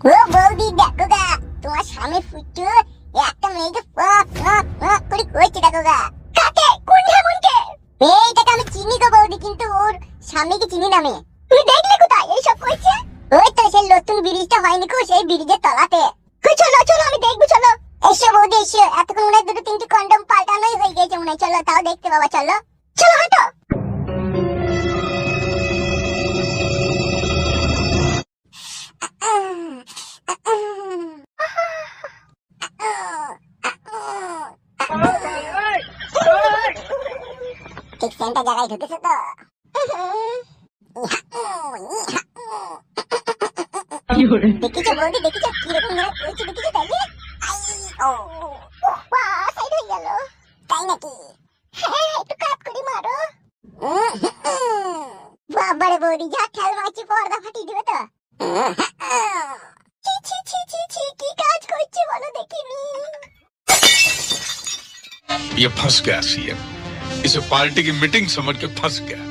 ও বৌদি দেখো গা, তোমার স্বামী ফুটু একটা মেয়েকে করে কইছে দেখো গা। কাকে? কোন এমনকে? মেয়েটাকে আমি চিনি গো বৌদি, কিন্তু ওর স্বামীকে চিনি না আমি। তুমি দেখলে কোথায় এইসব কইছে? ওই তো সেই নতুন ব্রিজটা হয়নি কো, সেই ব্রিজের তলাতে। চলো চলো আমি দেখবো, চলো। এসো বৌদি এসো, এতক্ষণ মনে হয় দুটো তিনটে কন্ডম পাল্টানোই হয়ে গেছে মনে হয়। চলো তাও দেখতে বাবা, চলো চলো হাঁটো। ঠিক সেন্টার জায়গায় ঢুকেছে তো। দেখিছো বৌদি, দেখিছো কিরকম মেরে করেছে, দেখিছো তাইলে? ও সাইড হয়ে গেল। তাই নাকি? হ্যাঁ একটু কাট করে মারো। বাবারে বৌদি, যা খেল মারছি পর্দা ফাটিয়ে দিবে তো। ছি ছি ছি ছি ছি, কি কাজ করছে বলো দেখিনি। ये फंस गया सीएम, इसे पार्टी की मीटिंग समझ के फंस गया।